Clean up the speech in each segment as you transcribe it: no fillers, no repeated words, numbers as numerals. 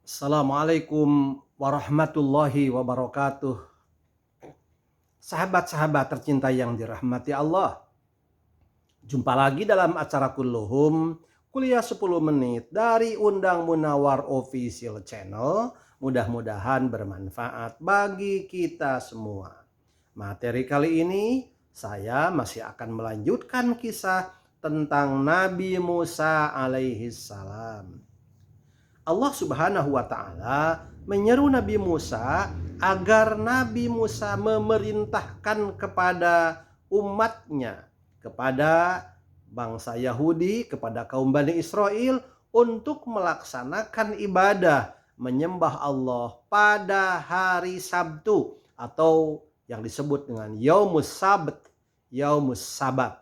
Assalamualaikum warahmatullahi wabarakatuh. Sahabat-sahabat tercinta yang dirahmati Allah. Jumpa lagi dalam acara Kulluhum, kuliah 10 menit dari Undang Munawar Official Channel. Mudah-mudahan bermanfaat bagi kita semua. Materi kali ini saya masih akan melanjutkan kisah tentang Nabi Musa alaihi salam. Allah Subhanahu wa taala menyeru Nabi Musa agar Nabi Musa memerintahkan kepada umatnya, kepada bangsa Yahudi, kepada kaum Bani Israel untuk melaksanakan ibadah menyembah Allah pada hari Sabtu atau yang disebut dengan Yaumus Sabt, Yaumus Sabat.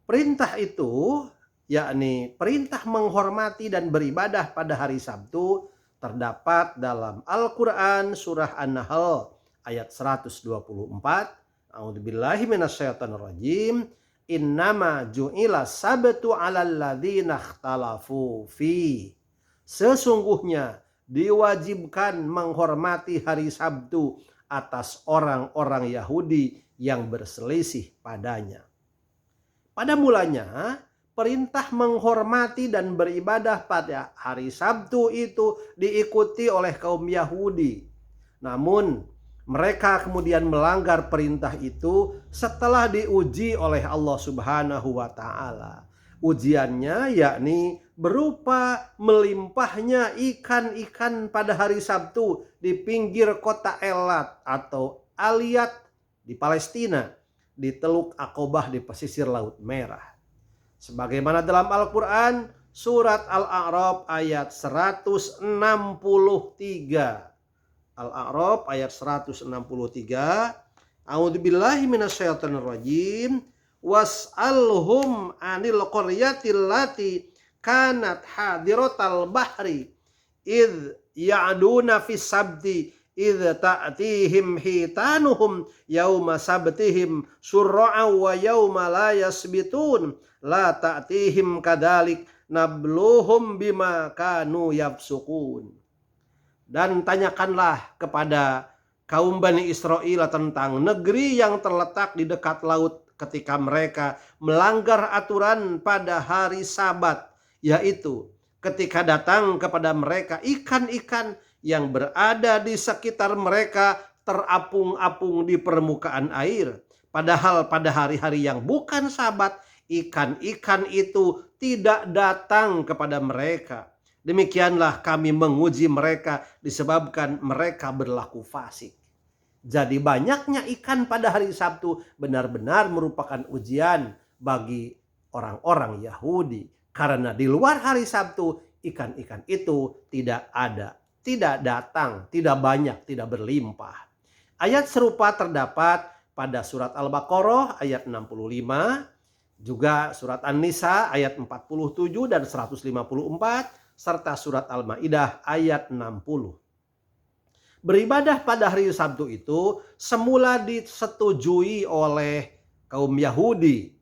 Perintah itu, yakni perintah menghormati dan beribadah pada hari Sabtu, terdapat dalam Al-Quran surah An-Nahl ayat 124. A'udzubillahi minasyaitonirrajim. Innama ju'ila sabtu 'alal ladzina ikhtalafu fi. Sesungguhnya diwajibkan menghormati hari Sabtu atas orang-orang Yahudi yang berselisih padanya. Pada mulanya, perintah menghormati dan beribadah pada hari Sabtu itu diikuti oleh kaum Yahudi. Namun, mereka kemudian melanggar perintah itu setelah diuji oleh Allah Subhanahu wa taala. Ujiannya yakni berupa melimpahnya ikan-ikan pada hari Sabtu di pinggir kota Elat atau Aliyat di Palestina, di Teluk Aqobah di pesisir Laut Merah. Sebagaimana dalam Al-Quran surat Al-A'raf ayat 163. Al-A'raf ayat 163. A'udzubillahi minasyaitonirrajim. Was'alhum 'anil qaryatil lati kanat hadiratal bahri id ya'duna fis sabti idza ta'tihim hitanuhum yauma sabtihim surra'an wa yauma la yasbitun la ta'tihim kadalik nabluhum bima kanu yafsukun. Dan tanyakanlah kepada kaum Bani Israel tentang negeri yang terletak di dekat laut ketika mereka melanggar aturan pada hari Sabat, yaitu ketika datang kepada mereka ikan-ikan yang berada di sekitar mereka terapung-apung di permukaan air. Padahal pada hari-hari yang bukan Sabat, ikan-ikan itu tidak datang kepada mereka. Demikianlah kami menguji mereka disebabkan mereka berlaku fasik. Jadi banyaknya ikan pada hari Sabtu benar-benar merupakan ujian bagi orang-orang Yahudi. Karena di luar hari Sabtu ikan-ikan itu tidak ada, tidak datang, tidak banyak, tidak berlimpah. Ayat serupa terdapat pada surat Al-Baqarah ayat 65, juga surat An-Nisa ayat 47 dan 154, serta surat Al-Maidah ayat 60. Beribadah pada hari Sabtu itu semula disetujui oleh kaum Yahudi.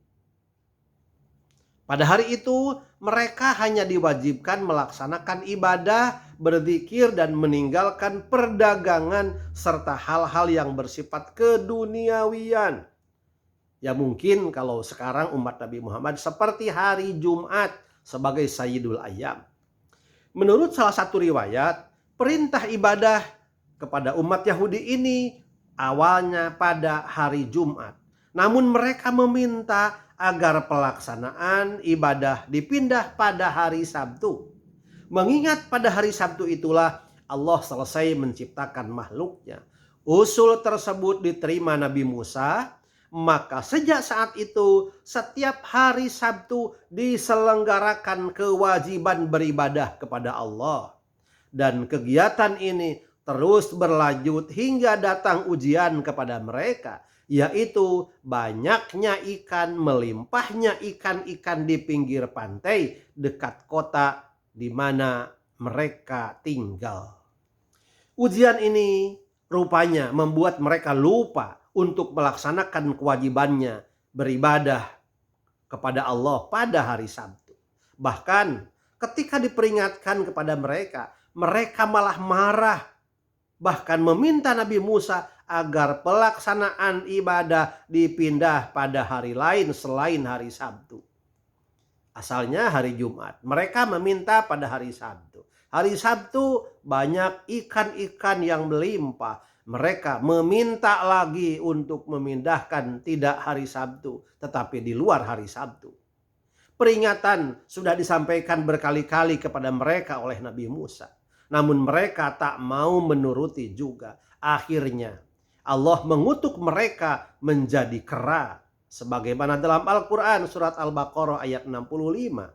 Pada hari itu mereka hanya diwajibkan melaksanakan ibadah, berzikir dan meninggalkan perdagangan serta hal-hal yang bersifat keduniawian. Ya mungkin kalau sekarang umat Nabi Muhammad seperti hari Jumat sebagai Sayyidul Ayyam. Menurut salah satu riwayat, perintah ibadah kepada umat Yahudi ini awalnya pada hari Jumat. Namun mereka meminta agar pelaksanaan ibadah dipindah pada hari Sabtu. Mengingat pada hari Sabtu itulah Allah selesai menciptakan makhluknya. Usul tersebut diterima Nabi Musa, maka sejak saat itu setiap hari Sabtu diselenggarakan kewajiban beribadah kepada Allah. Dan kegiatan ini terus berlanjut hingga datang ujian kepada mereka, yaitu banyaknya ikan, melimpahnya ikan-ikan di pinggir pantai dekat kota di mana mereka tinggal. Ujian ini rupanya membuat mereka lupa untuk melaksanakan kewajibannya beribadah kepada Allah pada hari Sabtu. Bahkan Ketika diperingatkan kepada mereka, mereka malah marah. Bahkan meminta Nabi Musa agar pelaksanaan ibadah dipindah pada hari lain selain hari Sabtu. Asalnya hari Jumat. Mereka meminta pada hari Sabtu. Hari Sabtu banyak ikan-ikan yang melimpah. Mereka meminta lagi untuk memindahkan tidak hari Sabtu, tetapi di luar hari Sabtu. Peringatan sudah disampaikan berkali-kali kepada mereka oleh Nabi Musa. Namun mereka tak mau menuruti juga. Akhirnya Allah mengutuk mereka menjadi kera. Sebagaimana dalam Al-Quran surat Al-Baqarah ayat 65.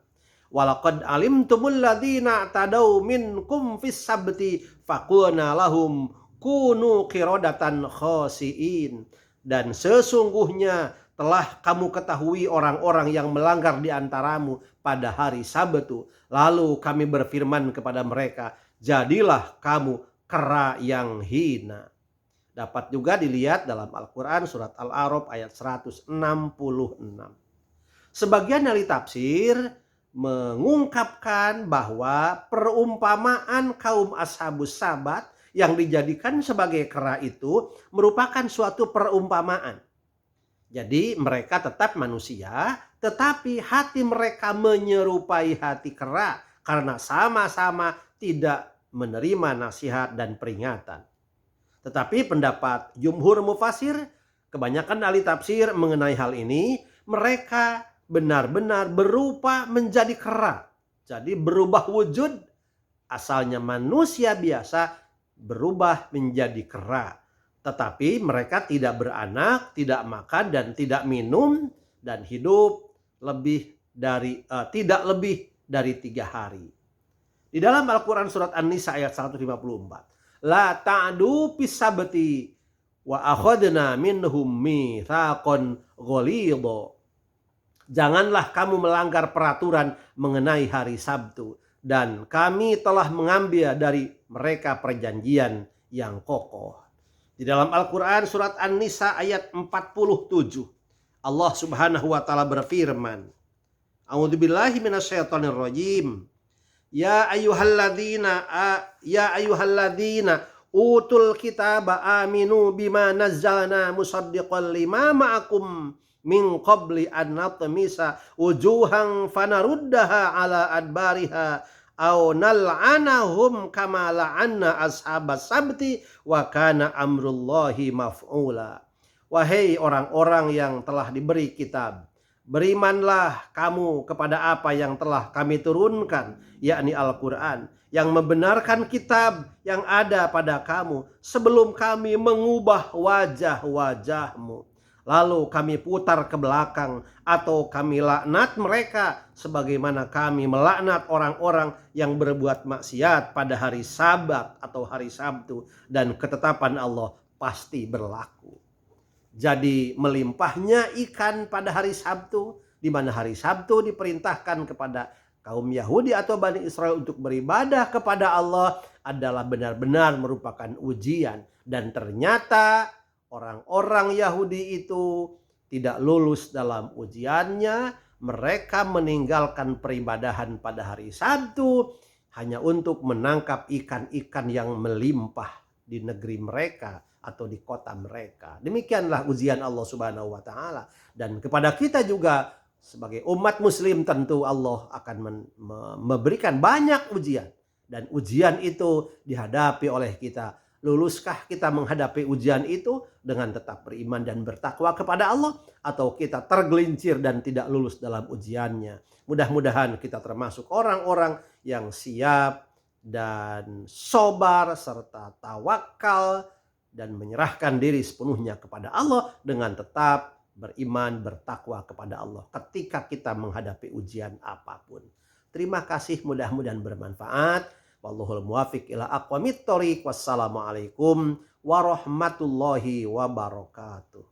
Walaqad alimtumul ladzina tadau minkum fis sabti faqulna lahum kunu qiradatan khasiin. Dan sesungguhnya telah kamu ketahui orang-orang yang melanggar di antaramu pada hari Sabtu. Lalu kami berfirman kepada mereka, jadilah kamu kera yang hina. Dapat juga dilihat dalam Al-Quran surat Al-A'raf ayat 166. Sebagian ahli tafsir mengungkapkan bahwa perumpamaan kaum Ashabus Sabat yang dijadikan sebagai kera itu merupakan suatu perumpamaan. Jadi mereka tetap manusia, tetapi hati mereka menyerupai hati kera karena sama-sama tidak menerima nasihat dan peringatan. Tetapi pendapat jumhur mufasir, kebanyakan ahli tafsir mengenai hal ini, mereka benar-benar berupa menjadi kera. Jadi berubah wujud, asalnya manusia biasa berubah menjadi kera. Tetapi mereka tidak beranak, tidak makan dan tidak minum dan hidup tidak lebih dari 3 hari. Di dalam Al-Quran surat An-Nisa ayat 154. La ta'du fis sabti wa akhadna minhum mitsaqan ghalidha. Janganlah kamu melanggar peraturan mengenai hari Sabtu dan kami telah mengambil dari mereka perjanjian yang kokoh. Di dalam Al-Quran surat An-Nisa ayat 47. Allah subhanahu wa ta'ala berfirman. A'udzubillahi minasyaitonirrajim. Ya ayyuhalladzina utul kitaba aminu bima nazzalna musaddiqan lima ma'akum min qabli an natmisa wujuhan fanaruddaha ala adbariha aw nal'anahum kama la'anna ashabas sabti wa kana amrullahi maf'ula. Wahai orang-orang yang telah diberi kitab, berimanlah kamu kepada apa yang telah kami turunkan, yakni Al-Quran, yang membenarkan kitab yang ada pada kamu sebelum kami mengubah wajah-wajahmu. Lalu kami putar ke belakang atau kami laknat mereka sebagaimana kami melaknat orang-orang yang berbuat maksiat pada hari Sabat atau hari Sabtu, dan ketetapan Allah pasti berlaku. Jadi melimpahnya ikan pada hari Sabtu, di mana hari Sabtu diperintahkan kepada kaum Yahudi atau Bani Israel untuk beribadah kepada Allah, adalah benar-benar merupakan ujian. Dan ternyata orang-orang Yahudi itu tidak lulus dalam ujiannya. Mereka meninggalkan peribadahan pada hari Sabtu hanya untuk menangkap ikan-ikan yang melimpah di negeri mereka atau di kota mereka. Demikianlah ujian Allah subhanahu wa ta'ala. Dan kepada kita juga sebagai umat muslim tentu Allah akan memberikan banyak ujian. Dan ujian itu dihadapi oleh kita. Luluskah kita menghadapi ujian itu dengan tetap beriman dan bertakwa kepada Allah, atau kita tergelincir dan tidak lulus dalam ujiannya? Mudah-mudahan kita termasuk orang-orang yang siap dan sabar serta tawakal dan menyerahkan diri sepenuhnya kepada Allah dengan tetap beriman, bertakwa kepada Allah ketika kita menghadapi ujian apapun. Terima kasih, mudah-mudahan bermanfaat. Wallahul muwafiq ila aqwamit thoriq. Wassalamualaikum warahmatullahi wabarakatuh.